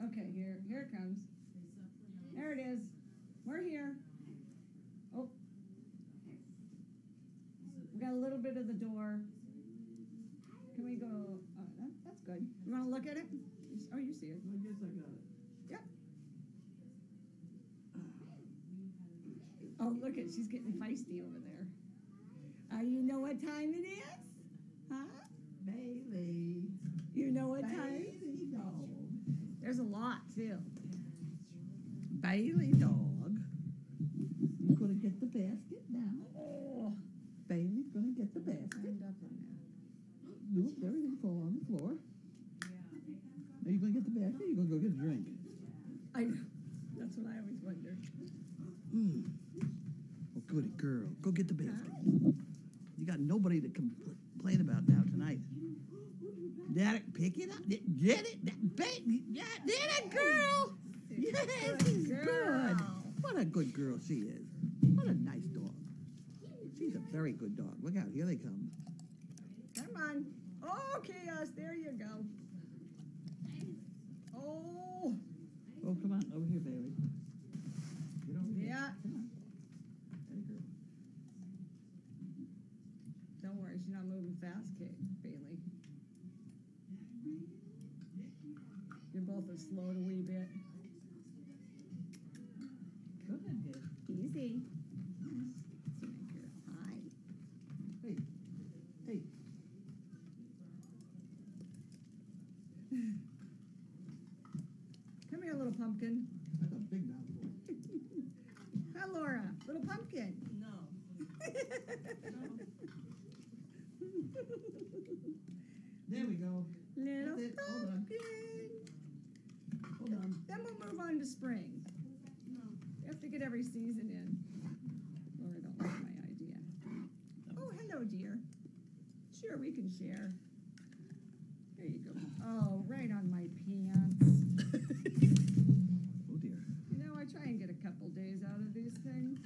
Okay, here it comes. There it is. We're here. Oh. We got a little bit of the door. Can we go? Oh, that's good. You want to look at it? Oh, you see it. I guess I got it. Yep. Oh, look at she's getting feisty over there. You know what time it is? Huh? Bailey. You know what time? Bailey dog. There's a lot, too. Bailey dog. You're going to get the basket now. Oh. Bailey's going to get the basket. Stand up in there. Nope, everything fall on the floor. Are you going to get the basket or are you going to go get a drink? I know. That's what I always wondered. Oh, goody girl. Go get the basket. You got nobody to complain about now tonight. Daddy, pick it up. Get it. Baby. Yeah, did it, girl. Yes, she's good. What a good girl she is. What a nice dog. She's a very good dog. Look out. Here they come. Come on. Oh, Chaos. There you go. Oh. Oh, come on. Over here, Bailey. Get over here. Yeah. Come on. Hey, girl. Don't worry. She's not moving fast, Bailey. You're both as slowed a wee bit. Go ahead, Gabe. Easy. Hi. Hey. Hey. Come here, little pumpkin. That's a big mouthful. Hi, Laura. Little pumpkin. No. There we go. Little That's it. Hold on. pumpkin. Hold on. Then we'll move on to spring. No. You have to get every season in. Laura don't like my idea. Oh, hello, dear. Sure, we can share. There you go. Oh, right on my pants. Oh, dear. You know, I try and get a couple days out of these things.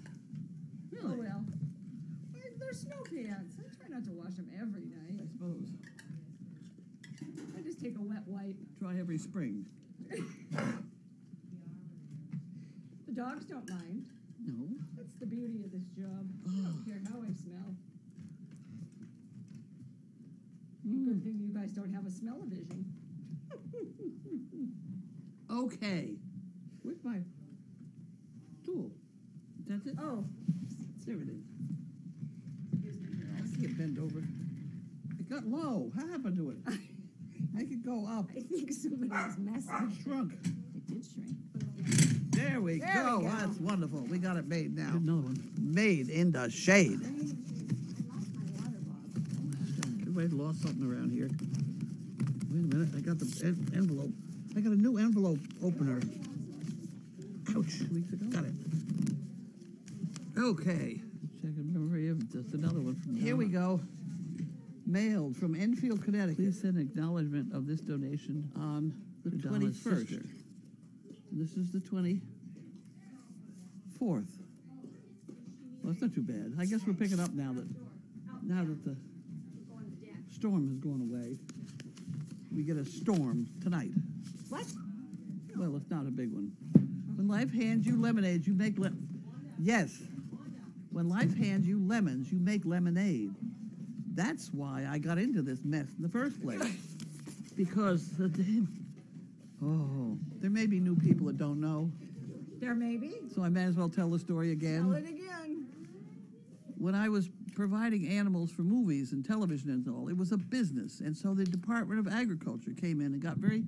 Really? Oh, well. They're snow pants. I try not to wash them every I night. suppose. I just take a wet wipe. Try every spring. The dogs don't mind. No. That's the beauty of this job. I Oh. don't care how I smell. Good thing you guys don't have a smell-o-vision. Okay. Where's my tool? That's it? Oh, There it is. I see it bend over. It got low. What happened to it? Make it go up. I think somebody was messing. It shrunk. It did shrink. There we There go. we go. That's wonderful. We got it made now. Another one. Made in the shade. I lost my water bottle. Everybody's lost something around here. Wait a minute. I got the envelope. I got a new envelope opener. Ouch. 2 weeks ago. Got it. Okay. Second memory of just another one from Here we go. Mailed from Enfield, Connecticut Please send acknowledgement of this donation on the to Donna's 21st. sister. This is the 24th. Well, it's not too bad. I guess we're picking up now that the storm has gone away. We get a storm tonight. What? Well, it's not a big one. When life hands you lemonade, you make Yes. When life hands you lemons, you make lemonade. That's why I got into this mess in the first place. Because there may be new people that don't know, There may be. so I may as well tell the story again. Tell it again. When I was providing animals for movies and television and all, it was a business. And so the Department of Agriculture came in and got very,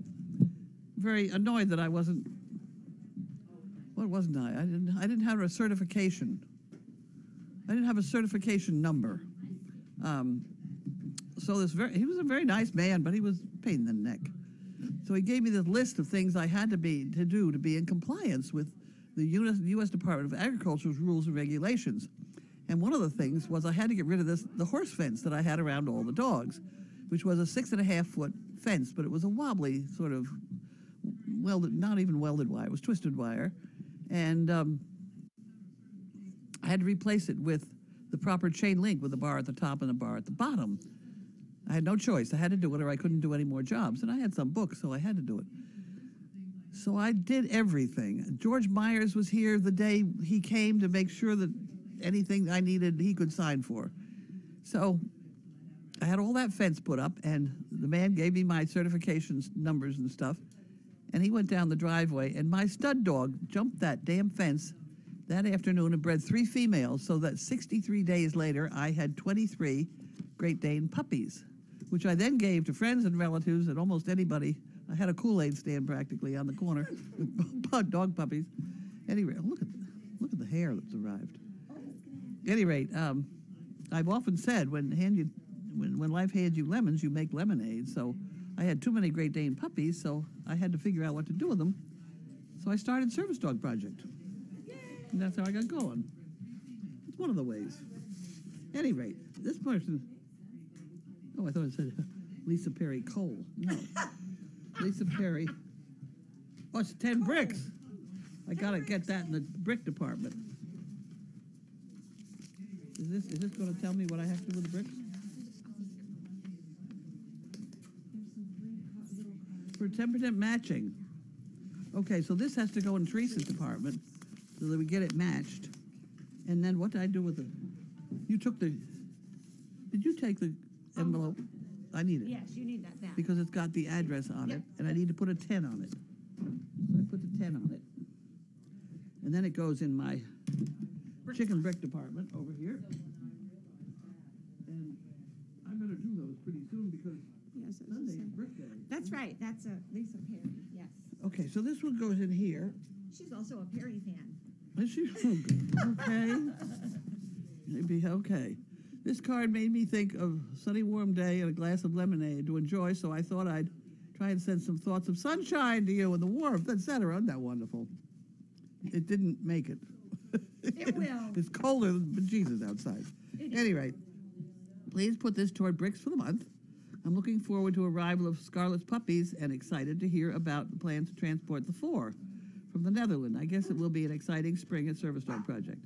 very annoyed that I wasn't, what wasn't I? I didn't have a certification. I didn't have a certification number. So he was a very nice man, but he was a pain in the neck. So he gave me this list of things I had to do to be in compliance with the U.S. Department of Agriculture's rules and regulations. And one of the things was I had to get rid of the horse fence that I had around all the dogs, which was a 6.5-foot fence, but it was a wobbly sort of welded, not even welded wire, it was twisted wire. And I had to replace it with the proper chain link with a bar at the top and a bar at the bottom. I had no choice. I had to do it or I couldn't do any more jobs. And I had some books, so I had to do it. So I did everything. George Myers was here the day he came to make sure that anything I needed he could sign for. So I had all that fence put up, and the man gave me my certifications numbers and stuff, and he went down the driveway, and my stud dog jumped that damn fence that afternoon and bred 3 females, so that 63 days later I had 23 Great Dane puppies, which I then gave to friends and relatives and almost anybody. I had a Kool-Aid stand practically on the corner with dog puppies. Anyway, look at the hair that's arrived. At any rate, I've often said when life hands you lemons, you make lemonade. So I had too many Great Dane puppies, so I had to figure out what to do with them. So I started Service Dog Project, and that's how I got going. It's one of the ways. At any rate, this person. Oh, I thought it said Lisa Perry Cole. No. Lisa Perry. Oh, it's 10 bricks. I gotta get that in the brick department. Is this going to tell me what I have to do with the bricks? For 10% matching. Okay, so this has to go in Teresa's department so that we get it matched. And then what did I do with the? You took the. Did you take the envelope? I need it. Yes, you need that back. Because it's got the address on it, and I need to put a 10 on it. So I put the 10 on it. And then it goes in my chicken brick department over here. And I'm going to do those pretty soon because Yes, that's Sunday the is same. brick day. That's right. That's Lisa Perry. Yes. Okay, so this one goes in here. She's also a Perry fan. Is she? Okay. Maybe, okay. This card made me think of a sunny, warm day and a glass of lemonade to enjoy, so I thought I'd try and send some thoughts of sunshine to you and the warmth, etc. Isn't that wonderful? It didn't make it. It will. It's colder than bejesus outside. It At is. any rate, please put this toward bricks for the month. I'm looking forward to arrival of Scarlet's puppies and excited to hear about the plans to transport the 4 from the Netherlands. I guess it will be an exciting spring at Service Dog Project.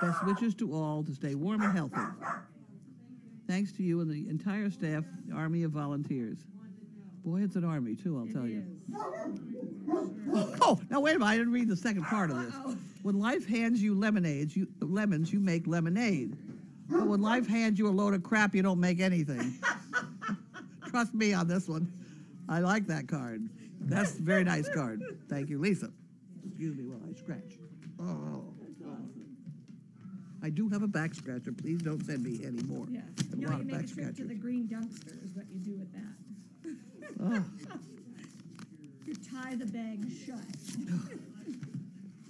Best wishes to all to stay warm and healthy. Thanks to you and the entire staff, the Army of Volunteers. Boy, it's an army, too, I'll tell you. Oh, now wait a minute, I didn't read the second part of this. Uh-oh. When life hands you lemons, you make lemonade. But when life hands you a load of crap, you don't make anything. Trust me on this one. I like that card. That's a very nice card. Thank you, Lisa. Excuse me while I scratch. Oh. I do have a back scratcher. Please don't send me any more. Yeah. I No, want you a make back a trip to scratcher. the green dumpster is what you do with that. Oh. You tie the bag shut.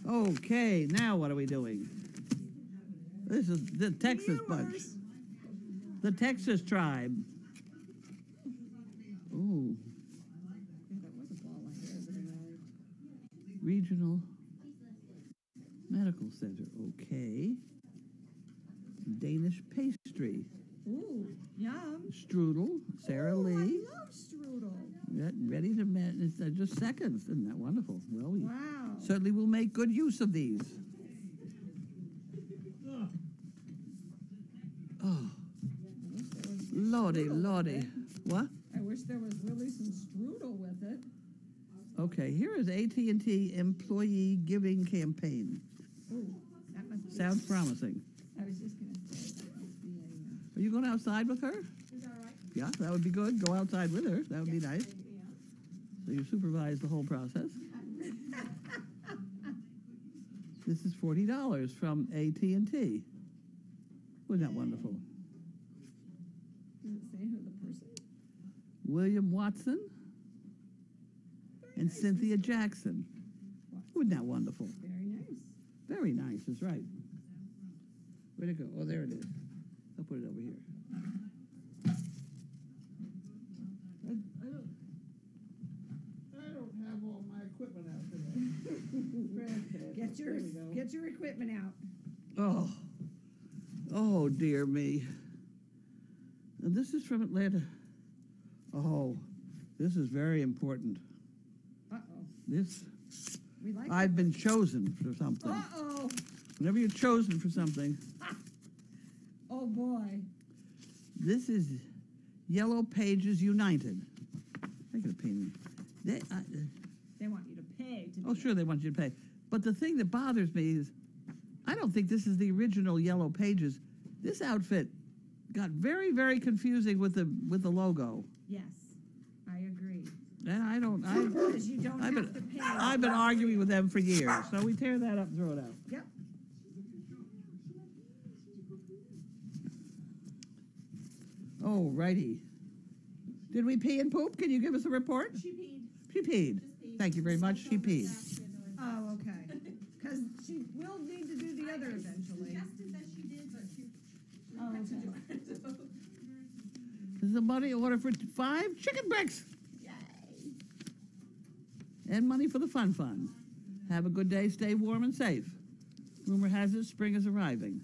Okay, now what are we doing? This is the Texas bunch. Viewers. The Texas tribe. Ooh, Yeah, that was a ball I had that arrived. Regional Medical Center. Okay. Danish pastry. Ooh, yum. Strudel. Sarah Ooh, Lee. I love strudel. Ready to met. It's just seconds. Isn't that wonderful? Well, we Wow. certainly will make good use of these. Oh, I wish there was lordy, strudel with lordy. it. What? I wish there was really some strudel with it. Okay, here is AT&T Employee Giving Campaign. Ooh, that must be. Sounds promising. I was just gonna say that must be a. Are you going outside with her? Is that right? Yeah, that would be good. Go outside with her. That would be nice. Yeah. So you supervise the whole process. This is $40 from AT&T. Wasn't that wonderful? Does it say who the person? William Watson and Cynthia Jackson. Wasn't that wonderful? Very nice. Very nice, that's right. Where'd it go? Oh, there it is. I'll put it over here. I don't have all my equipment out today. Get your equipment out. Oh, oh dear me. And this is from Atlanta. Oh, this is very important. Uh-oh. This, We like I've been chosen for something. Uh-oh. Whenever you're chosen for something, Oh, boy. this is Yellow Pages United. I got a painting. They want you to pay to be. Oh, sure, they want you to pay. But the thing that bothers me is, I don't think this is the original Yellow Pages. This outfit got very, very confusing with the logo. Yes, I agree. And I don't, Because you don't I've have to been, pay. I've been arguing with them for years. So we tear that up and throw it out. Yep. Oh, righty. Did we pee and poop? Can you give us a report? She peed. She peed. Just peed. Thank you very much. She peed. Oh, okay. Because she will need to do the other eventually. Suggested that she did, but she Oh, had to okay. do it. So. This is a money order for 5 chicken bricks. Yay. And money for the fun fund. Have a good day, stay warm and safe. Rumor has it spring is arriving.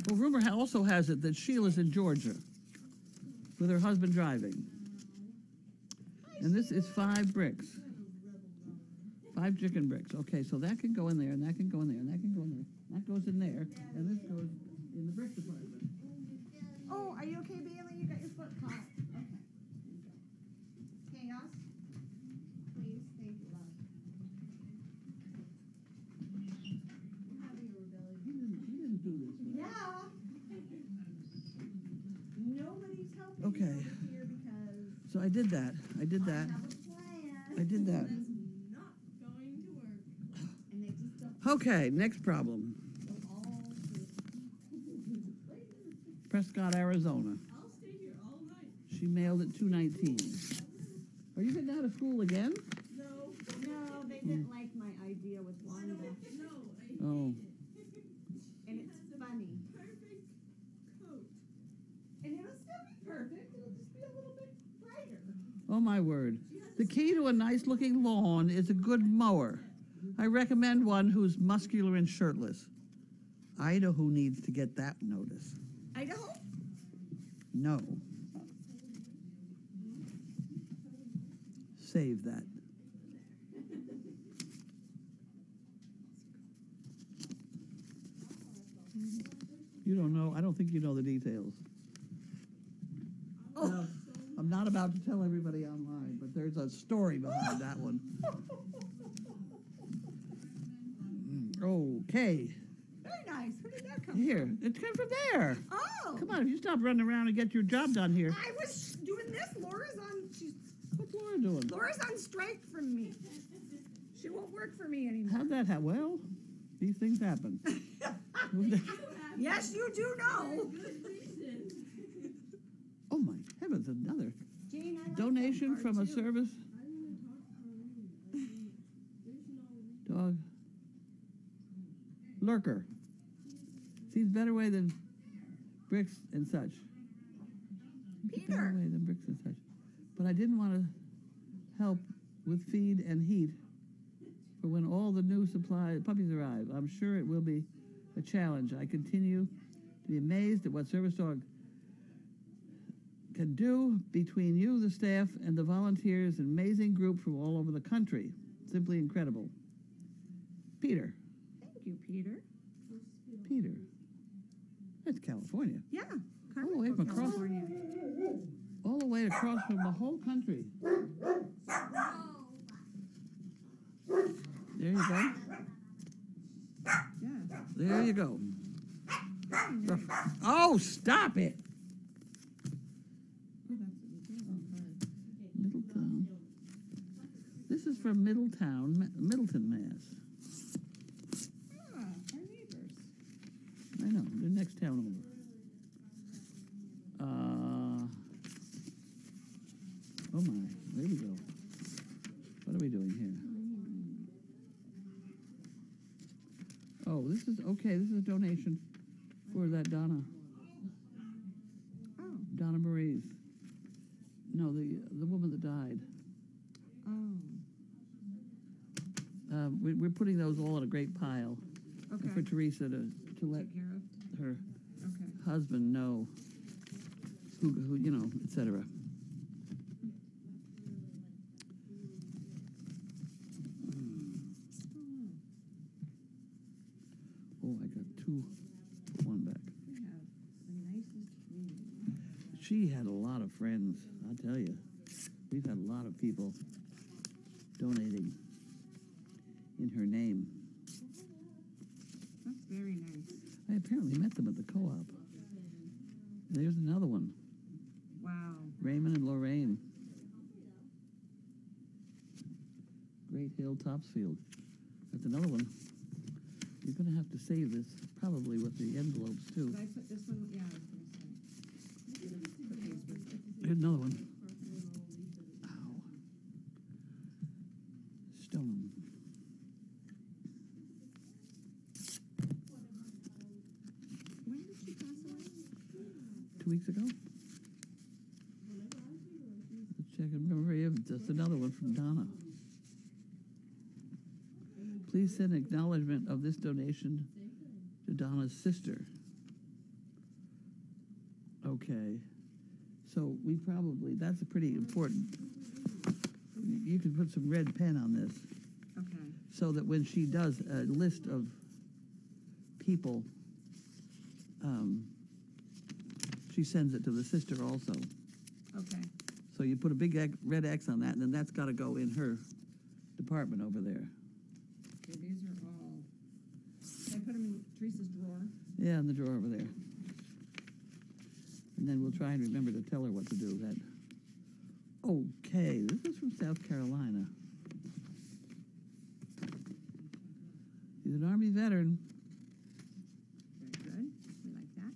Well, rumor also has it that Sheila's in Georgia with her husband driving. And this is 5 bricks. 5 chicken bricks. Okay, so that can go in there, and that can go in there, and that can go in there. That goes in there, and this goes in the brick department. Oh, are you okay, Bailey? You got your foot caught. Okay. Chaos. Please, thank you, love. We're having a rebellion. You didn't do this. Right? Yeah. Nobody's helping Okay. me over here because So I did that. I did I that. have a plan. I did that. That's not going to work. And they just don't Okay, next problem. go all through. Prescott, Arizona. I'll stay here all night. She mailed it 219. Are you getting out of school again? No. No, they didn't like my idea with Wanda. No, Oh. And it's funny. perfect coat. And it'll still be perfect. It'll just be a little bit brighter. Oh my word. The key to a nice looking lawn is a good mower. I recommend one who's muscular and shirtless. I know who needs to get that notice. Idaho? No. Save that. You don't know, I don't think you know the details. Oh. No, I'm not about to tell everybody online, but there's a story behind that one. Okay, Very nice. Where did that come here, it came from there. from? Oh. Come on, if you stop running around and get your job done here. I was doing this. What's Laura doing? Laura's on strike from me. She won't work for me anymore. How'd that happen? Well, these things happen. Yes, you do know. Good reason. Oh my heavens, another Jane, I like donation that from part a too. service dog. Lurker. Seems better way than bricks and such. Better Peter. way than bricks and such. But I didn't want to help with feed and heat for when all the new puppies arrive. I'm sure it will be a challenge. I continue to be amazed at what Service Dog can do between you, the staff, and the volunteers, an amazing group from all over the country. Simply incredible. Peter. Thank you, Peter. Peter. That's California. Yeah. All the way from across, California. all the way across from the whole country. There you go. Yeah. There you go. Oh, stop it. Middletown. This is from Middletown, Middleton, Mass. Ah, our neighbors. I know, the next town over. Oh my, there we go. What are we doing here? Oh, this is, okay, this is a donation for that Donna Oh. Marie's. No, the woman that died. Oh. We're putting those all in a great pile Okay. for Teresa to let Take care of. her Okay. husband know who you know, etc. Oh, I got one back. We have the nicest community. She had a lot of friends, I'll tell you. We've had a lot of people. donating in her name. That's very nice. I apparently met them at the co-op. There's another one. Wow. Raymond and Lorraine. Great Hill Topsfield. That's another one. You're going to have to save this, probably with the envelopes, too. Did I put this one? Yeah, I was gonna say. Put these with it. Here's another one. Ow. Stone. When did she pass away? 2 weeks ago? Let's check in memory of just another one from Donna. Please send acknowledgement of this donation to Donna's sister. Okay. So we probably, that's a pretty important, you can put some red pen on this Okay. so that when she does a list of people, she sends it to the sister also. Okay. So you put a big red X on that, and then that's got to go in her department over there. Okay, these are all. Did I put them in Teresa's drawer? Yeah, in the drawer over there. And then we'll try and remember to tell her what to do. That. Okay, this is from South Carolina. He's an Army veteran. Very good. We like that.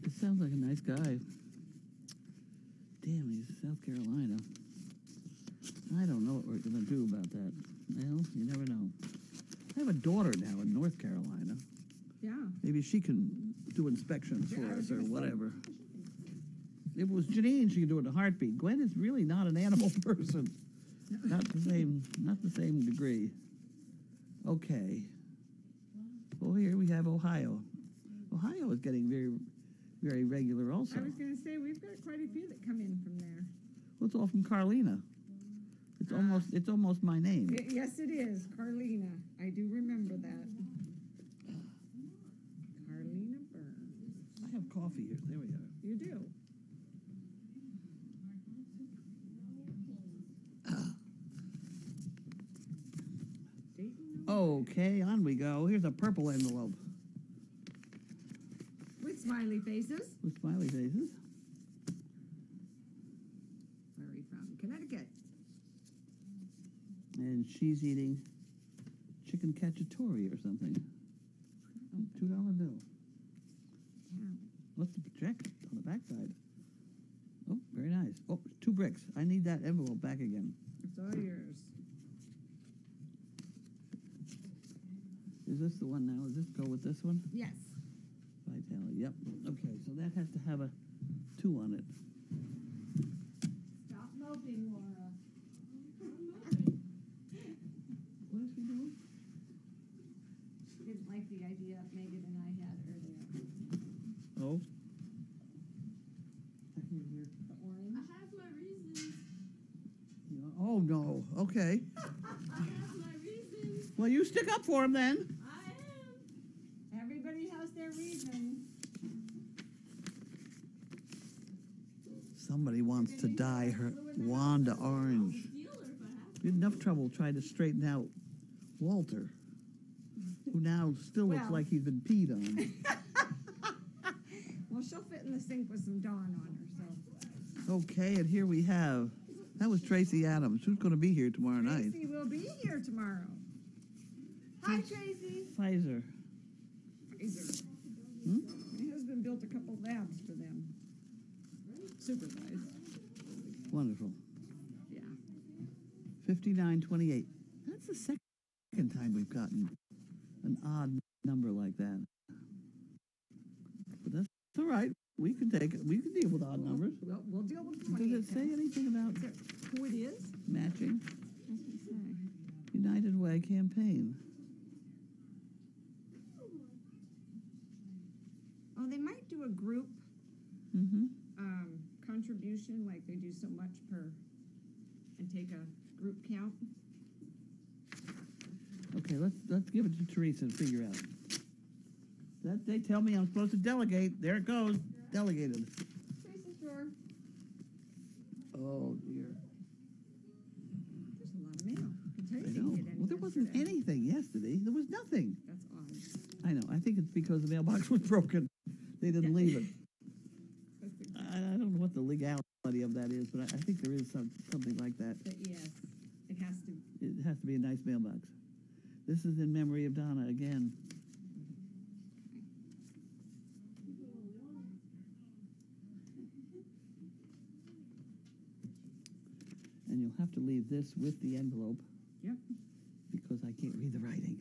It sounds like a nice guy. Damn, he's South Carolina. I don't know what we're going to do about that. Well, you never know. I have a daughter now in North Carolina. Yeah. Maybe she can do inspections Yeah, I for was us or gonna say. whatever. If it was Janine, she could do it in a heartbeat. Gwen is really not an animal person. Not the same degree. Okay. Well, here we have Ohio. Ohio is getting very, very regular also. I was going to say, we've got quite a few that come in from there. Well, it's all from Carlina. It's almost my name. Yes, it is. Carlina. I do remember that. Carlina Burns. I have coffee here. There we go. You do. Dayton, Okay, on we go. Here's a purple envelope with smiley faces. with smiley faces. Where are we from? Connecticut. And she's eating chicken cacciatore or something. $2 bill. Yeah. What's the check on the backside? Oh, very nice. Oh, 2 bricks. I need that envelope back again. It's all yours. Is this the one now? Does this go with this one? Yes. Vitality. Yep. Okay, so that has to have a 2 on it. Stop moping, Laura. What is she doing? She didn't like the idea Megan and I had earlier. Oh. The orange. I have my reasons. Oh no. Okay. I have my reasons. Well, you stick up for him then. I am. Everybody has their reasons. Somebody wants to dye her Wanda orange. Steal her if I have to. We had enough trouble trying to straighten out Walter, who now still looks Well. like he's been peed on. Well, she'll fit in the sink with some Dawn on her, so. Okay, and here we have, that was Tracy Adams. Who's going to be here tomorrow night? Tracy will be here tomorrow. Hi, Tracy. Pfizer. Pfizer. Hmm? My husband built a couple labs for them. Supervised. Wonderful. Yeah. 5928. That's the second time we've gotten an odd number like that. But that's all right. We can take it. We can deal with odd numbers. We'll deal with Does 28. it say anything about Is it who it is? matching? Doesn't say. United Way campaign. they might do a group Mm-hmm. contribution, like they do so much per, and take a group count. Okay, let's give it to Teresa and figure out. That they tell me I'm supposed to delegate. There it goes, delegated. Teresa's drawer. Oh dear. There's a lot of mail. I can tell you I didn't know. get any Well, there wasn't yesterday. anything yesterday. There was nothing. That's odd. I know. I think it's because the mailbox was broken. They didn't leave it. I don't know what the legality of that is, but I think there is something like that. But yes, it has to. It has to be a nice mailbox. This is in memory of Donna again. And you'll have to leave this with the envelope Yep. because I can't read the writing.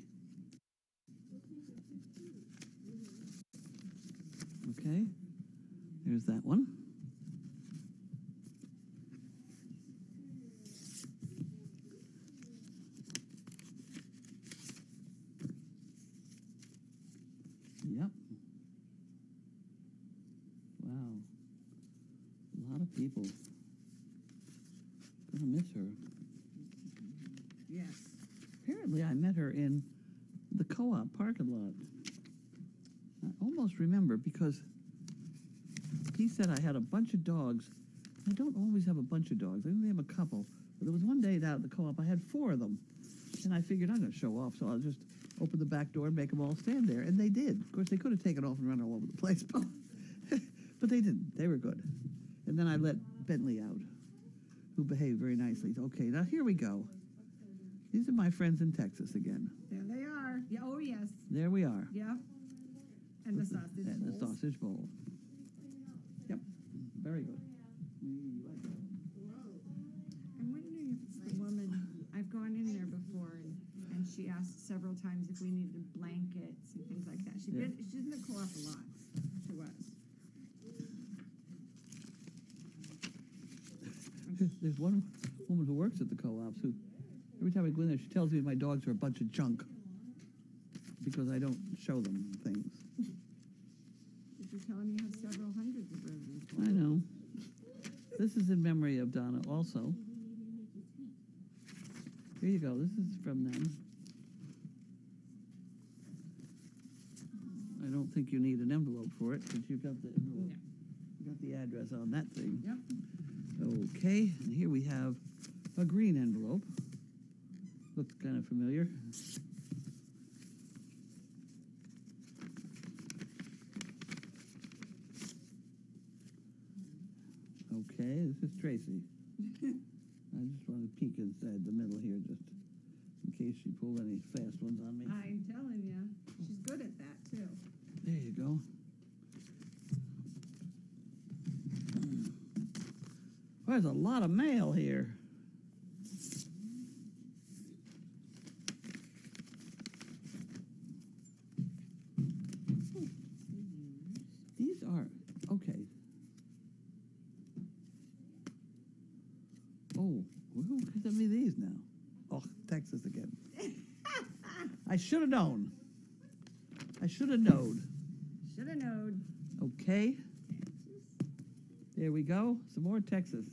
Okay, there's that one. Yep. Wow. A lot of people. Gonna miss her. Yes. Apparently, I met her in the co-op parking lot. I almost remember because he said I had a bunch of dogs. I don't always have a bunch of dogs. I only have a couple. But there was one day down at the co-op, I had 4 of them. And I figured I'm going to show off, so I'll just open the back door and make them all stand there. And they did. Of course, they could have taken off and run all over the place, but, but they didn't. They were good. And then I let Bentley out, who behaved very nicely. Okay, now here we go. These are my friends in Texas again. There they are. Yeah. Oh yes. There we are. Yep. And the sausage And the bowls. sausage bowl. Yep, very good. I'm wondering if it's the woman. I've gone in there before, and she asked several times if we needed blankets and things like that. She's Yeah. she's in the co-op a lot to us. There's one woman who works at the co-ops who, every time I go in there, she tells me my dogs are a bunch of junk because I don't show them things. Did you tell him you have several hundreds of roses? I know. This is in memory of Donna also. Here you go. This is from them. I don't think you need an envelope for it, but you've got the envelope. You got the address on that thing. Yep. Okay, and here we have a green envelope. Looks kind of familiar. Okay, this is Tracy. I just want to peek inside the middle here, just in case she pulled any fast ones on me. I'm telling you, she's good at that too. There you go. Well, there's a lot of mail here. These are, okay. Oh, who sent me these now? Oh, Texas again. I should have known. I should have known. Should have known. Okay. There we go. Some more Texas.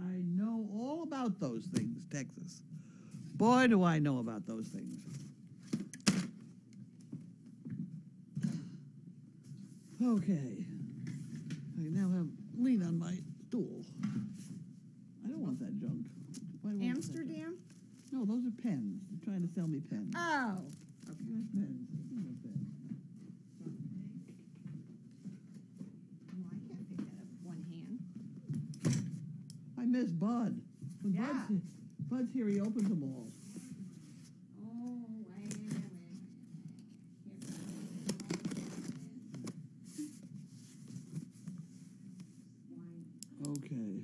I know all about those things, Texas. Boy, do I know about those things. Okay. I now have lean on my stool. I don't want that junk. Why do I want that junk? Amsterdam? No, those are pens. They're trying to sell me pens. Oh. Okay. Pens. Pens. Well, I can't pick that up with one hand. I miss Bud. When Yeah. Bud's here, he opens them all. Oh, wait a minute. Okay.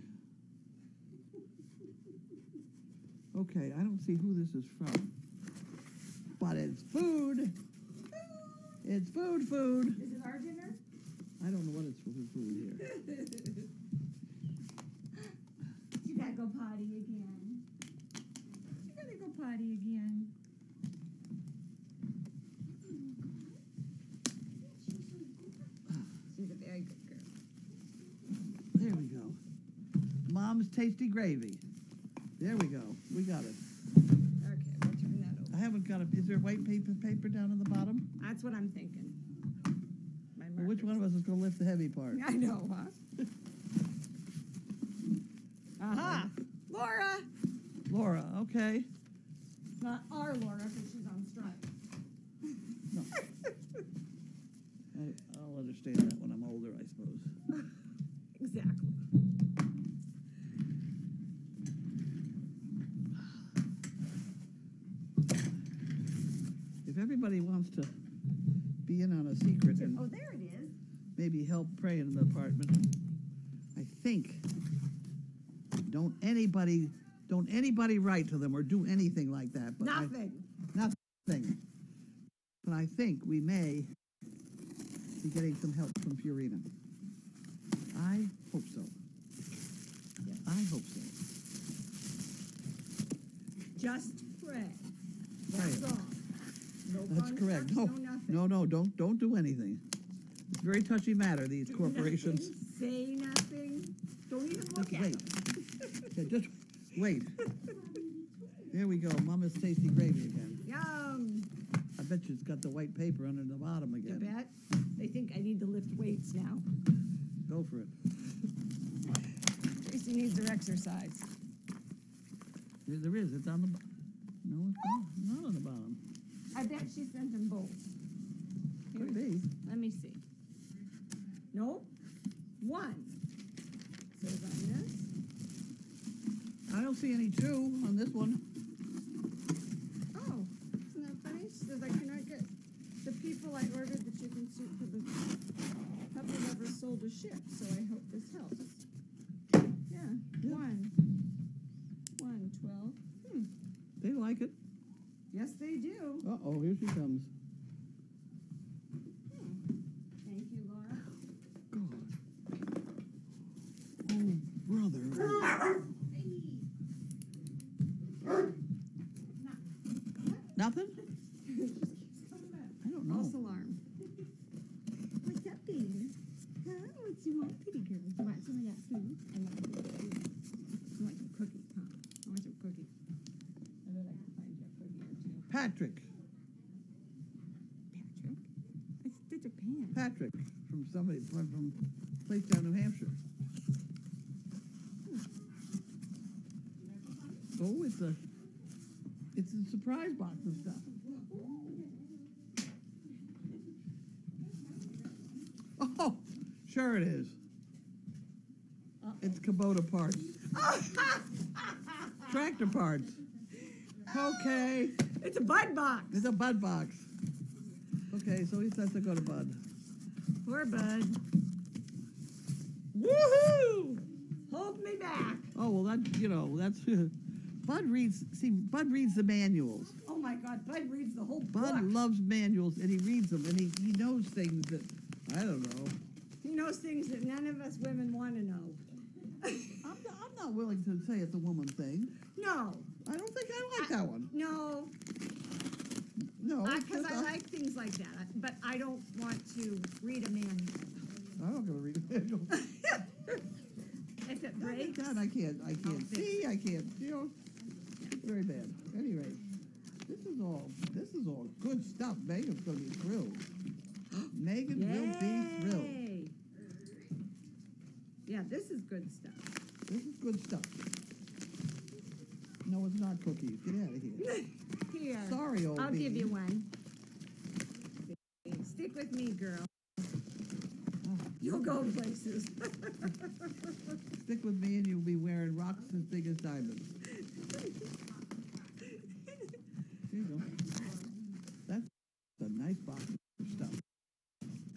Okay, I don't see who this is from. But it's food. It's food. Is it our dinner? I don't know what it's for food here. You gotta go potty again. You gotta go potty again. There we go. Mom's Tasty Gravy. There we go. We got it. Okay, we'll turn that over. I haven't got a. Is there white paper down on the bottom? That's what I'm thinking. My Well, which one of us is going to lift the heavy part? I know, huh? Aha! Laura! Laura. Okay. Not our Laura, because she's on strike. No. I'll understand that when I'm older, I suppose. Exactly. If everybody wants to be in on a secret and Oh, there it is. maybe help pray in the apartment, I think don't anybody write to them or do anything like that. But Nothing. nothing. But I think we may be getting some help from Purina. I hope so. Yes. I hope so. Just pray. That's Pray. all. No That's correct. contracts, No, no nothing. no, don't do anything. It's a very touchy matter, these Do corporations. nothing, say nothing. Don't even look Just at wait. them. Yeah, just wait. There we go. Mama's Tasty Gravy again. Yum. I bet you it's got the white paper under the bottom You again. bet. They think I need to lift weights now. Go for it. Tracy needs her exercise. There is. It's on the bottom. No, it's not on the bottom. I bet she sent them both. Here Could it be. is. Let me see. No, one. Says on this. I don't see any two on this one. Oh, isn't that funny? She says I cannot get the people I ordered the chicken soup for the couple never sold a ship, so I hope this helps. Yeah, Yeah. one. 12. They like it. Yes, they do. Uh-oh, here she comes. Thank you, Laura. God. Oh, brother. Nothing? I don't know. False alarm. What's up, baby? Huh? What do you want, pretty girl? Do you want some of that food? I want some food. You want some cookies, huh? I want some cookies. I bet I can find you a cookie or two. Patrick. Patrick? It's Peter Pan. Patrick from somebody from place down New Hampshire. Oh, it's a surprise box of stuff. Oh, sure it is. It's Kubota parts. Tractor parts. Okay. It's a bud box. It's a Bud box. Okay, so he has to go to Bud. Poor Bud. Woohoo! Hold me back. Oh, well, that's Bud reads the manuals. Oh my God, Bud reads the whole Bud book. loves manuals, and he reads them, and he knows things that, I don't know. He knows things that none of us women want to know. I'm not willing to say it's a woman thing. No, I don't think I like that one. no, No. it's because just I like things like that, but I don't want to read a manual. I'm not going to read a manual. If it breaks, God, I can't fix see, I can't, very bad. At any rate, this is all good stuff. Megan's going to be thrilled. Megan will be thrilled. Yay. Yeah, this is good stuff. This is good stuff. No, it's not cookies. Get out of here. Here. Sorry, old I'll give bean. you one. Stick with me, girl. Oh, You'll go places. stick with me and you'll be wearing rocks as big as diamonds. Here you go. That's a nice box of stuff.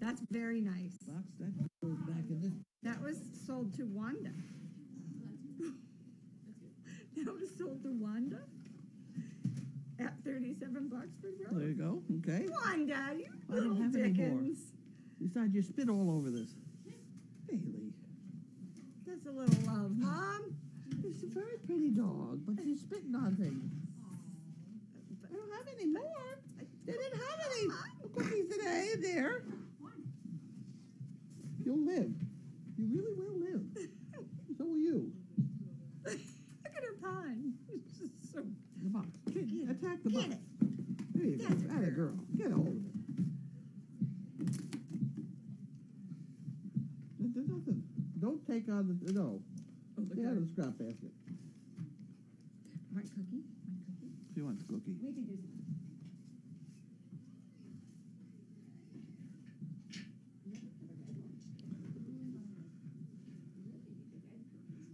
That's very nice. Box that goes back in this. That was sold to Wanda. That was sold to Wanda at $37 per There row. you go. Okay. Wanda, you I don't little have any more. Dickens. Besides, you spit all over this. Bailey, That's a little love, Mom. it's a very pretty dog, but she's spitting on things. I don't have any more. They didn't have any cookies today in there. You'll live. You really will live. Atta girl. Get a hold of it. There's nothing. Don't take on the, no. Oh, look Get out at of her. the scrap basket. My cookie? My cookie? She wants a cookie. We could do some.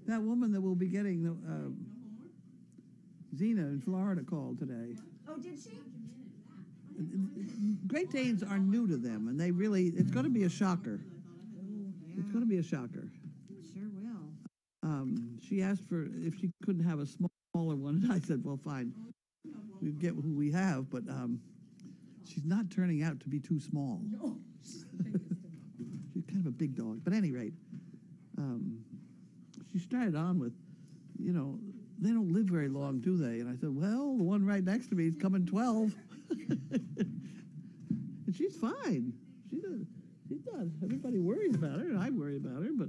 That woman that will be getting the, Zena in Florida called today. Oh, did she? Great Danes are new to them, and they really, it's going to be a shocker. Oh, It's going to be a shocker. Sure will. She asked for if she couldn't have a smaller one, and I said, well, fine. We get who we have, but she's not turning out to be too small. No. She's the biggest of them. She's kind of a big dog. But at any rate, she started on with, you know, they don't live very long, do they? And I said, well, the one right next to me is coming 12. And she's fine. She does. She's not. Everybody worries about her, and I worry about her, but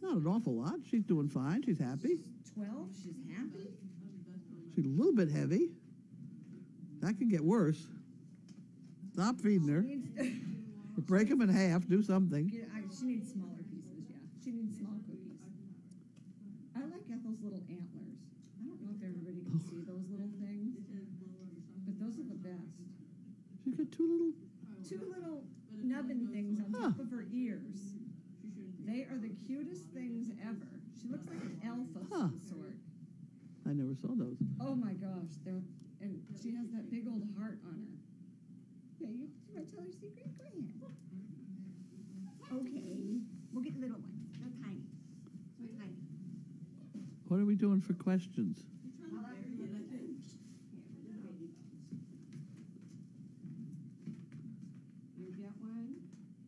not an awful lot. She's doing fine. She's happy. 12? She's happy? She's a little bit heavy. That could get worse. Stop feeding her. Or break them in half. Do something. She needs smaller pieces, yeah. She needs small cookies. I like Ethel's little antlers. I don't know if everybody can see those little things, but those are the best. She's got two Little nubbin things on Huh. top of her ears. They are the cutest things ever. She looks like an elf of Huh. some sort. I never saw those. Oh my gosh, and she has that big old heart on her. Yeah, you want to tell her secret? Go ahead. Okay, we'll get little ones. They're tiny. They're tiny. What are we doing for questions? You get one.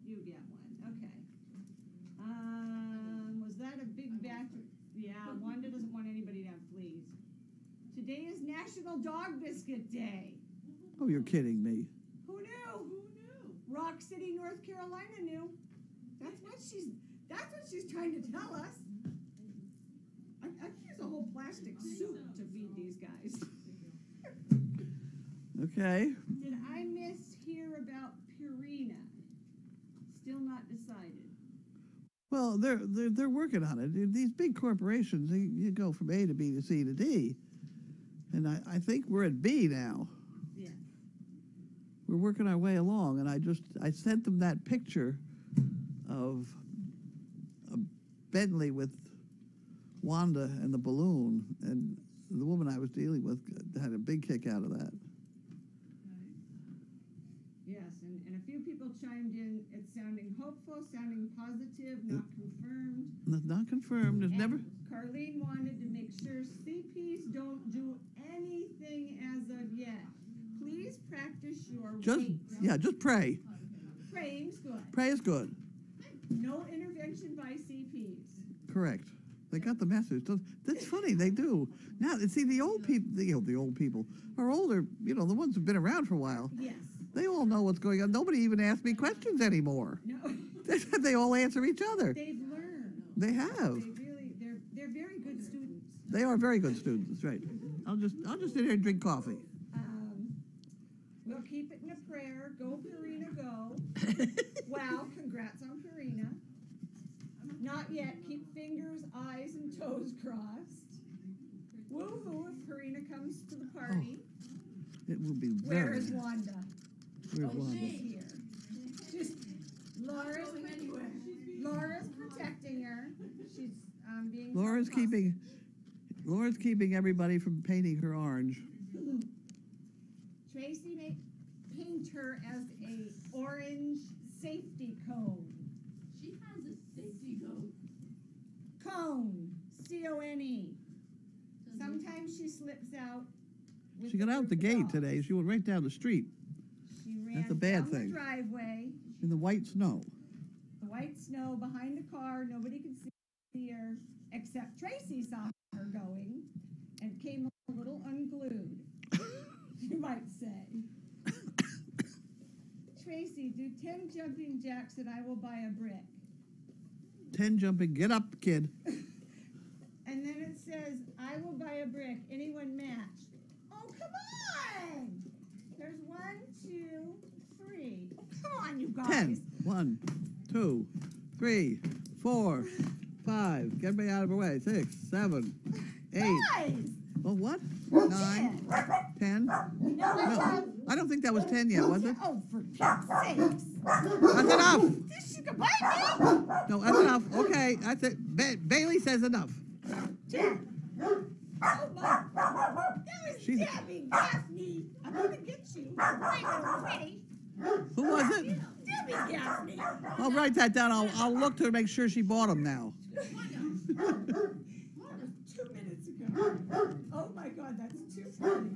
You get one. Okay. Was that a big batch? Yeah, Wanda doesn't want anybody to have fleas. Today is National Dog Biscuit Day. Oh, you're kidding me. Who knew? Rock City, North Carolina knew. That's what she's trying to tell us. I could use a whole plastic suit to feed these guys. Okay. Did I mishear about Purina? Still not decided. Well, they're working on it. These big corporations, you go from A to B to C to D, and I think we're at B now. Yeah. We're working our way along, and I sent them that picture of a Bentley with Wanda and the balloon, and the woman I was dealing with had a big kick out of that. Yes, and a few people chimed in. It's sounding hopeful, sounding positive, not confirmed. Not confirmed. There's And never. Carlene wanted to make sure CPs don't do anything as of yet. Please practice your weight. Just pray. Praying's good. Pray is good. No intervention by CPs. Correct. They got the message. That's funny. They do. Now, see, the old people, the old people are older. You know, the ones who've been around for a while. Yes. They all know what's going on. Nobody even asks me questions anymore. No. They all answer each other. They've learned. They have. They're very good students. They are very good students. Right. I'll just sit here and drink coffee. We'll keep it in a prayer. Go Purina, go. Wow, congrats on Purina. Not yet. Keep fingers, eyes, and toes crossed. Woohoo if Purina comes to the party. It will be Where very. is Wanda? Where's Oh, Wanda? she's here. Just Laura's protecting her. She's being Laura's keeping everybody from painting her orange. Tracy may paint her as a orange safety cone. She has a safety code. Cone. C-O-N-E. Sometimes she slips out. With She got out the group of gate dogs. today. She went right down the street She ran That's a bad down thing. the driveway. in the white snow. The white snow behind the car. Nobody could see her except Tracy saw her going and came a little unglued. You might say. Tracy, do 10 jumping jacks and I will buy a brick. 10 jumping. Get up, kid. And then it says, I will buy a brick. Anyone match? Oh, come on! There's 1, 2, 3. Oh, come on, you guys. 10. 1, 2, 3, 4, 5. Get me out of the way. 6, 7, 8. Guys! Oh, what? 9, 10. No, I don't think that was 10 yet, was it? Oh, for Pete's sakes. That's enough. This you can bite me. No, that's enough. Okay, that's it. Bailey says enough. 10. Oh, my. That was She's- Debbie Gaffney. I'm going to get you. Right away. Who was it? Debbie Gaffney. I'll write that down. I'll look to make sure she bought them now. That was 2 minutes ago. Oh, my God, that's too funny.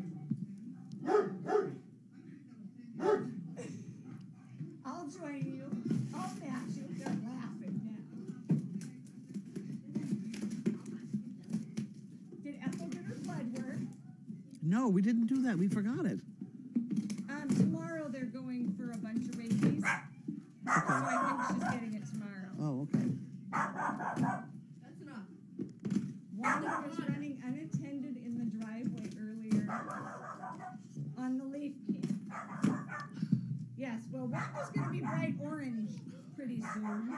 I'll join you. I'll match you. They're laughing now. Did Ethel get her blood work? No, we didn't do that. We forgot it. Tomorrow they're going for a bunch of rabies. So I think she's getting it tomorrow. Oh, okay. That's enough. Wanda was running unattended in the driveway earlier on the leaf can. Yes, well, Wanda's going to be bright orange pretty soon.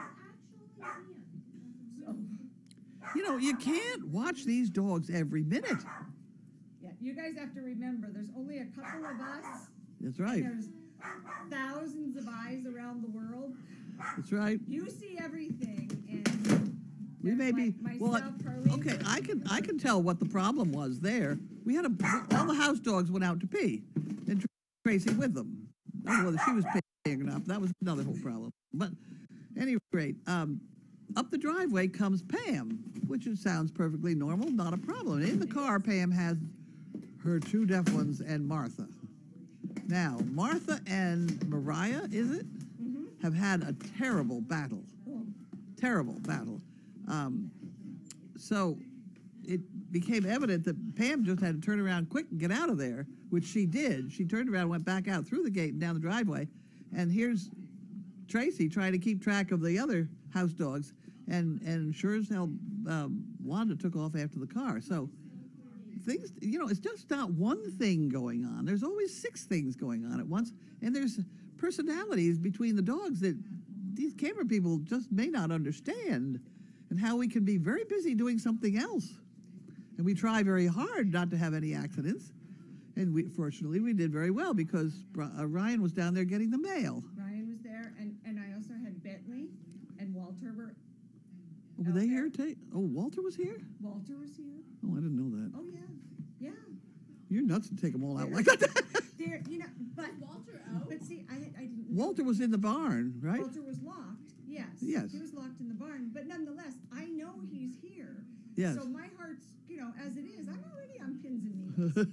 So, You know, you can't watch these dogs every minute. yeah, you guys have to remember, there's only a couple of us. That's right. There's thousands of eyes around the world. That's right. You see everything, and We may be. myself, Well, Carlene. okay. I can tell what the problem was there. We had all the house dogs went out to pee, and Tracy with them. I don't know whether she was peeing or not. That was another whole problem. But at any rate, up the driveway comes Pam, which sounds perfectly normal, not a problem. In the car, Pam has her 2 deaf ones and Martha. Now, Martha and Mariah, is it, have had a terrible battle. Terrible battle. So it became evident that Pam just had to turn around quick and get out of there, which she did. She turned around, went back out through the gate and down the driveway, and here's Tracy trying to keep track of the other house dogs, and sure as hell, Wanda took off after the car. So things, you know, it's just not one thing going on. There's always 6 things going on at once, and there's personalities between the dogs that these camera people just may not understand, and how we can be very busy doing something else. And we try very hard not to have any accidents. And fortunately, we did very well because Ryan was down there getting the mail. Ryan was there, and I also had Bentley and Walter were. Were out they there. here? Oh, Walter was here? Walter was here. Oh, I didn't know that. Oh yeah, yeah. You're nuts to take them all out like that. There, you know, but Walter out? but see, I didn't. Walter was in the barn, right? Walter was locked. Yes. Yes. He was locked in the barn, but nonetheless, I know he's here. Yes. So my heart's, you know, as it is, I'm already on pins and needles.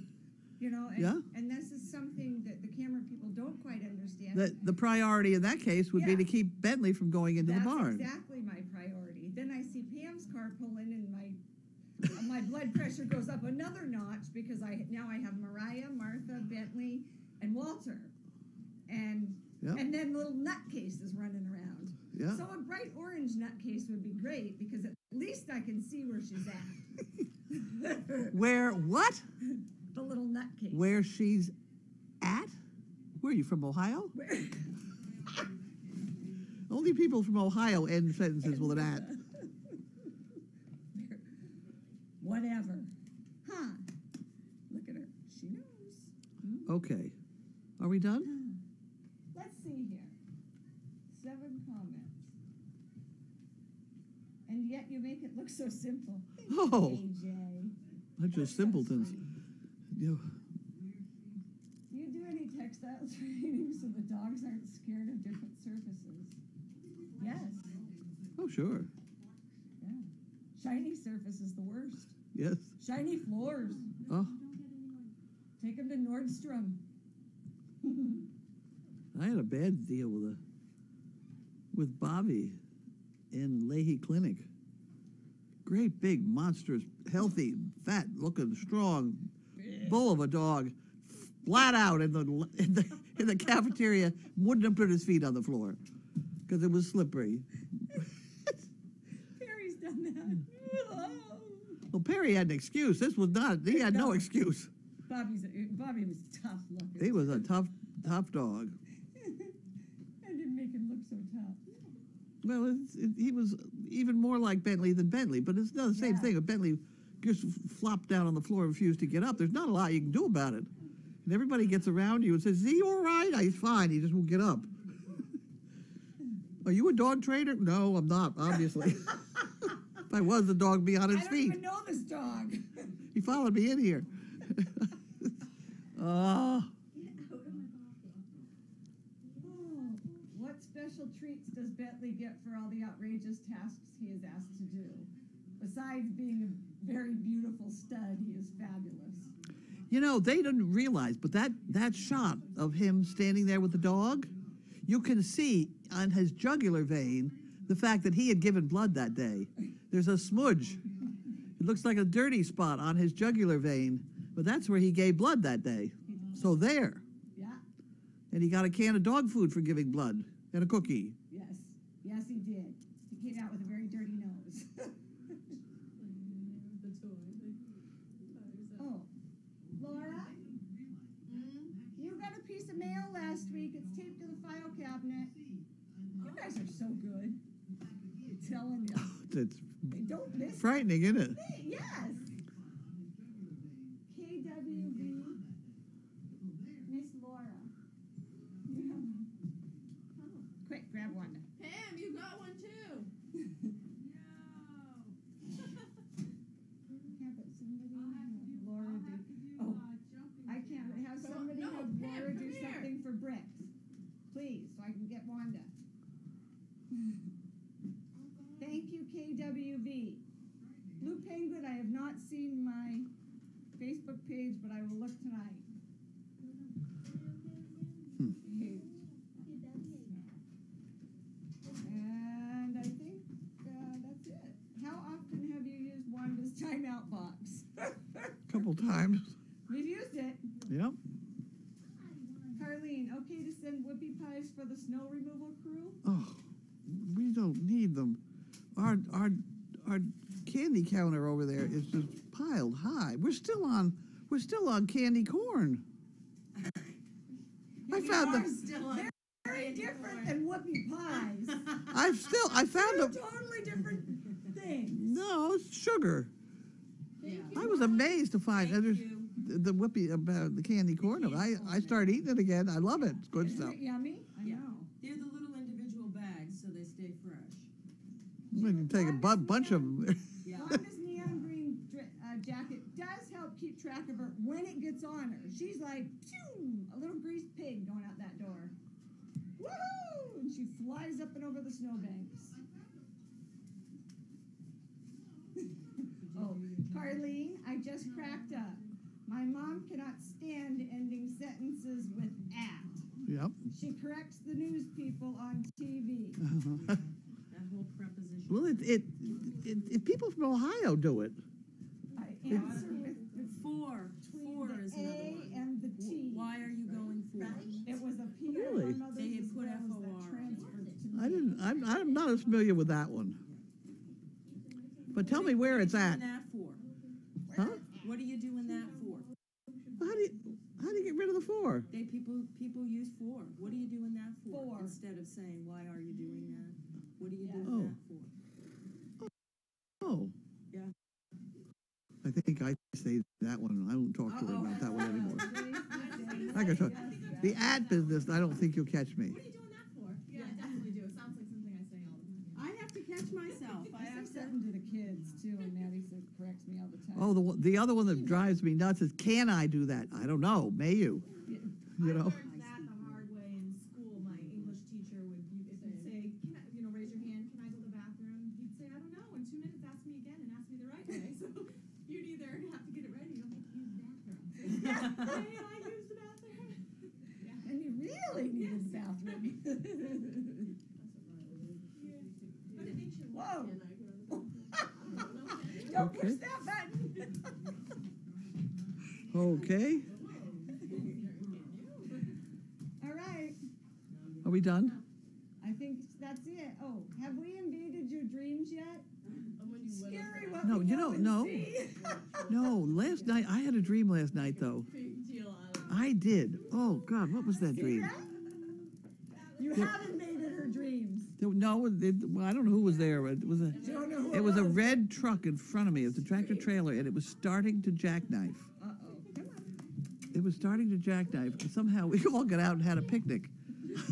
You know, and, Yeah. and this is something that the camera people don't quite understand. The priority in that case would be Yeah. to keep Bentley from going into That's the barn. exactly my priority. Then I see Pam's car pull in, and my blood pressure goes up another notch because now I have Mariah, Martha, Bentley, and Walter, and Yep. and then little nutcases running around. Yeah. So a bright orange nutcase would be great because at least I can see where she's at. Where, what? The little nutcase. Where she's at? Where are you, from Ohio? Where? Only people from Ohio end sentences with an at. Whatever. Huh. Look at her. She knows. Okay. Are we done? Let's see here. 7 comments. And yet you make it look so simple. Thank you, Oh. AJ. They're just simpletons. You Do you do any textile training so the dogs aren't scared of different surfaces? Yes. oh, sure. Yeah. Shiny surface is the worst. Yes. Shiny floors. Oh, Take them to Nordstrom. I had a bad deal with Bobby in Leahy Clinic. Great big, monstrous, healthy, fat looking, strong bull of a dog, flat out in the cafeteria, wouldn't have put his feet on the floor because it was slippery. Perry's done that. Well, Perry had an excuse. This was not. He had no No. excuse. Bobby was tough looking. He was a tough dog. I didn't make him look so tough. Well, he was even more like Bentley than Bentley, but it's not the same Yeah. thing. If Bentley just flopped down on the floor and refused to get up, there's not a lot you can do about it. And everybody gets around you and says, "Is he all right?" He's fine. He just won't get up. Are you a dog trainer? No, I'm not, obviously. If I was, the dog would be on his I don't feet. even know this dog. He followed me in here. Oh, Oh, what special treats does Bentley get for all the outrageous tasks he is asked to do? Besides being a very beautiful stud, he is fabulous. you know, they didn't realize, but that shot of him standing there with the dog, you can see on his jugular vein the fact that he had given blood that day. There's a smudge. It looks like a dirty spot on his jugular vein, but that's where he gave blood that day. So there. Yeah, And he got a can of dog food for giving blood and a cookie. yes. Yes, he did. He came out with a very dirty nose. Oh, Laura? You got a piece of mail last week. It's taped to the file cabinet. You guys are so good. I'm telling you. It's They don't miss frightening, isn't it? Hey, yes. KWV. Miss Laura. You have one. Oh, quick, grab one. Pam, you got one too. Yeah, but somebody have Laura do. Oh, I can't have somebody No, have Pam, Laura do come here. something for Bricks, please, so I can get Wanda. Thank you, KWV. Blue Penguin, I have not seen my Facebook page, but I will look tonight. Okay. And I think that's it. How often have you used Wanda's timeout box? Couple times. We've used it. Yep. Carlene, okay to send whoopie pies for the snow removal crew? Oh, we don't need them. Our candy counter over there is just piled high. We're still on candy corn. I found them. They're very different than whoopie pies. I found They're them. totally different things. No, it's sugar. Thank I was amazed to find Thank there's you. the whoopie about the candy corn. I started eating it again. I love it. It's good Isn't stuff. it yummy? I Yeah. know. They're the little individual bags, so they stay fresh. We can take a bunch of them. Yeah. Wanda's neon green jacket does help keep track of her when it gets on her. She's like, phew, a little greased pig going out that door. Woohoo! And she flies up and over the snowbanks. Oh, Carlene, I just cracked up. My mom cannot stand ending sentences with at. Yep. She corrects the news people on TV. That whole preposition. Well, if people from Ohio do it, I answer with Four. between Four the is another A one. and the T. Why are you going for? It was a P Really? on others They as put well as FOR. that transferred to I me. didn't. I'm not as familiar with that one. But tell me where it's at. What are you doing that for? Huh? What are you doing that for? How do you get rid of the four? They people use for. What are you doing that for? For. Instead of saying, why are you doing that? What are you Yeah. doing Oh. that for? Oh. Yeah. I think I say that one. I don't talk to her about that one anymore. I can talk. The ad business, I don't think you'll catch me. What are you doing that for? Yeah, I definitely do. It sounds like something I say all the time. I have to catch myself. I I have say to. something to the kids too, and Maddie said corrects me all the time. Oh, the other one that drives me nuts is, can I do that? I don't know. May you? You know. I learned that the hard way in school. My English teacher would, if you'd say, can I, raise your hand, can I go to the bathroom? You'd say, I don't know. In 2 minutes, ask me again and ask me the right way. So you'd either have to get it ready or make use the bathroom. Hey, I use the bathroom. Yeah. And you really needed the bathroom. But it makes you Whoa. laugh, and I go to the bathroom. Don't Okay. push that button. Okay. All right, Are we done? I think that's it. Oh, have we invaded your dreams yet? And when Scary what No, we you know don't and know. see. No, last night, I had a dream last night, though. Big deal out of it. I did. Oh, God, what was that See dream? that? You Yeah. have invaded her dreams. No, well, I don't know who was there. But Don't know who it was a red truck in front of me. It was a tractor trailer, and it was starting to jackknife. Uh-oh. Come on. It was starting to jackknife, and somehow we all got out and had a picnic.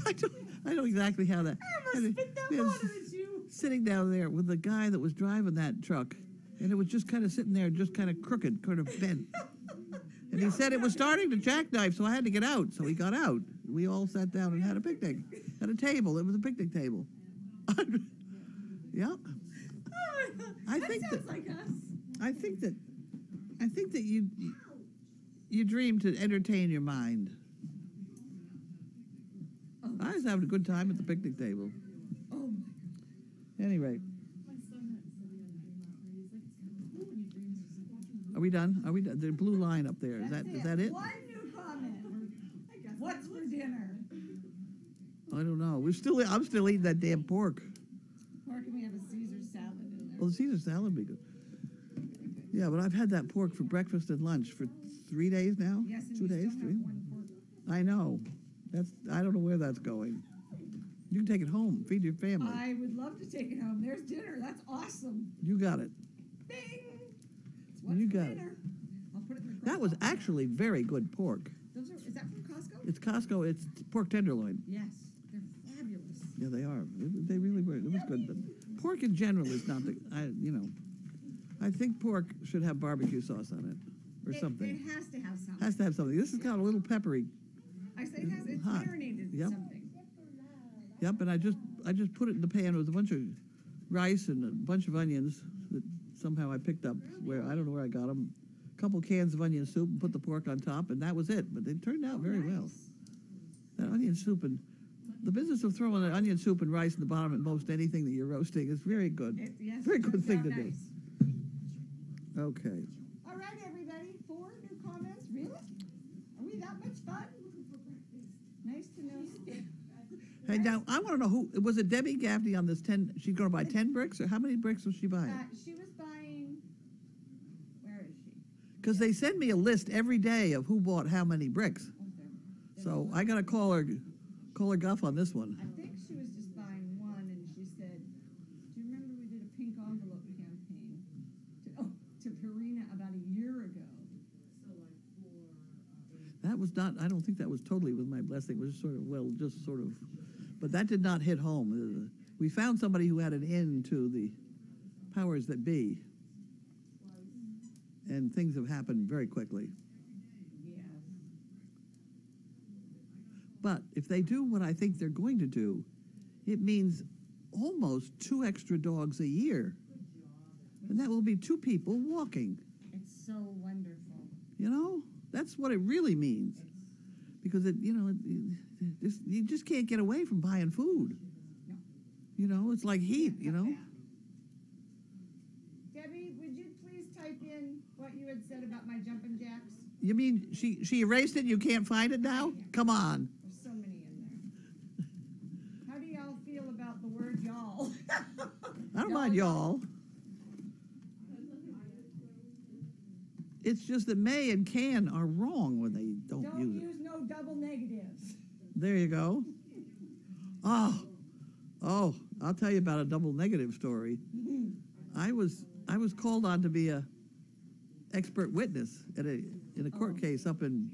I don't know exactly how that. I almost spit that we was water at you. sitting down there with the guy that was driving that truck, and it was just kind of sitting there, just kind of crooked, kind of bent. And he said it was starting to jackknife, so I had to get out. So he got out. We all sat down and had a picnic at a table. It was a picnic table. Yeah. I That think sounds that like us. I think that you dream to entertain your mind. I was having a good time at the picnic table. Oh my. Anyway, My son said he had a dream last night. He's like, it's kind of cool when you dream just watching. are we done? Are we done? The blue line up there. Is that it? One new comment. What's for dinner? I don't know. I'm still eating that damn pork. Or can we have a Caesar salad in there? Well, the Caesar salad would be good. Yeah, but I've had that pork for breakfast and lunch for 3 days now. Yes, and 2 you days, still 3. have one pork. I know. I don't know where that's going. You can take it home. Feed your family. I would love to take it home. There's dinner. That's awesome. You got it. Bing! It's what's You for got it. dinner. I'll put it in the That was crock pot. actually very good pork. Is that from Costco? It's Costco. It's pork tenderloin. Yes, they're fabulous. Yeah, they are. They really were. It was good. But pork in general is not the. I think pork should have barbecue sauce on it or something. It has to have something. Has to have something. This has got a little peppery. I say it's hot. marinated in Yep. something. Yep, and I just put it in the pan with a bunch of rice and a bunch of onions that somehow I picked up where I don't know where I got them. A couple cans of onion soup and put the pork on top, and that was it. But it turned out very well. Nice. That onion soup and the business of throwing an onion soup and rice in the bottom at most anything that you're roasting is very good. Yes, Very it good turns thing out to do. nice. Okay. All right, everybody. 4 new comments. Really? Are we that much fun? Nice to know. Hey, now I want to know who was it? Debbie Gaffney on this 10? She's going to buy 10 bricks, or how many bricks was she buying? She was buying. Where is she? Because they send me a list every day of who bought how many bricks. Oh, there. So I got to call her guff on this one. I think she was just buying one, and she said, "Do you remember we did a pink envelope campaign to Purina about a year ago?" That was not. I don't think that was totally with my blessing. It was just sort of. But that did not hit home. We found somebody who had an in to the powers that be, and things have happened very quickly. Yes. But if they do what I think they're going to do, it means almost 2 extra dogs a year. And that will be 2 people walking. It's so wonderful. You know? That's what it really means. Because, you just can't get away from buying food. No. You know, it's like heat, you know? Debbie, would you please type in what you had said about my jumping jacks? You mean she erased it and you can't find it now? Come on. There's so many in there. How do y'all feel about the word y'all? I don't mind y'all. It's just that may and can are wrong when they don't use it. Use no double negatives. There you go. Oh, I'll tell you about a double negative story. I was called on to be a expert witness in a court case up in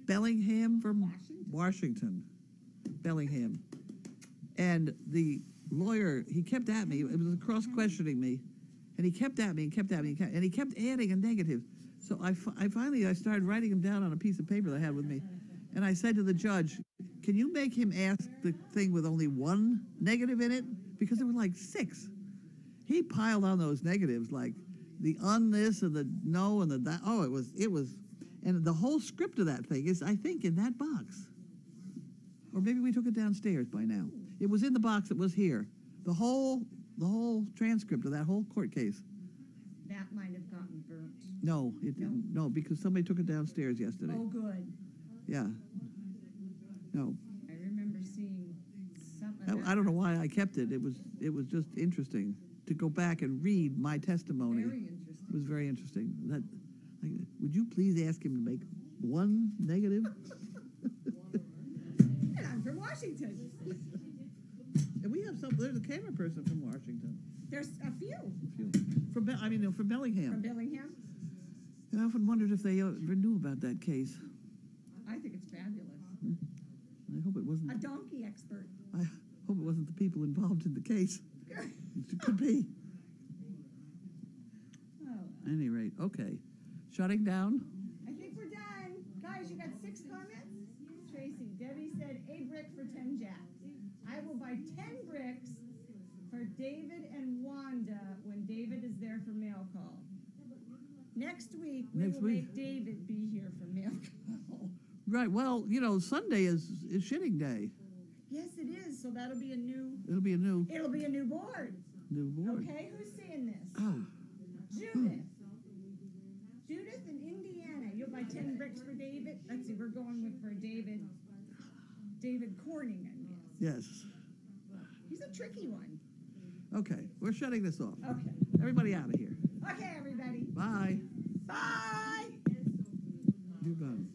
Bellingham, Washington. Bellingham. And the lawyer, he kept at me. It was cross-questioning me. And he kept at me and kept at me and he kept adding a negative. So I finally started writing them down on a piece of paper that I had with me. And I said to the judge, can you make him ask the thing with only 1 negative in it? Because there were like 6. He piled on those negatives, like the this and the no and the that. Oh, it was, and the whole script of that thing is, I think, in that box. Or maybe we took it downstairs by now. It was in the box that was here. The whole transcript of that whole court case. That might have gotten burnt. No, it didn't. No, because somebody took it downstairs yesterday. Oh, good. Yeah. No. I remember seeing something. I don't know why I kept it. It was just interesting to go back and read my testimony. Very It interesting. was very interesting. Would you please ask him to make one negative? And I'm from Washington. And we have there's a camera person from Washington. There's a few From Bellingham. from Bellingham. And I often wondered if they ever knew about that case. I think it's fabulous. I hope it wasn't. A donkey expert. I hope it wasn't the people involved in the case. It could be. Oh, At any rate, okay. Shutting down. I think we're done. Guys, you got 6 comments? Tracy, Debbie said a brick for 10 jacks. I will buy 10 bricks for David and Wanda when David is there for mail call. Next week, we Next will week. make David be here for mail call. Right. Well, Sunday is shitting day. Yes, it is. So that'll be a new It'll be a new board. board. Okay, who's seeing this? Ah, Judith. Judith in Indiana. You'll buy 10 bricks for David. Let's see, we're going with for David Corning, I guess. yes. He's a tricky one. Okay, we're shutting this off. Okay. Everybody out of here. Okay, everybody. Bye. Bye. You're gone.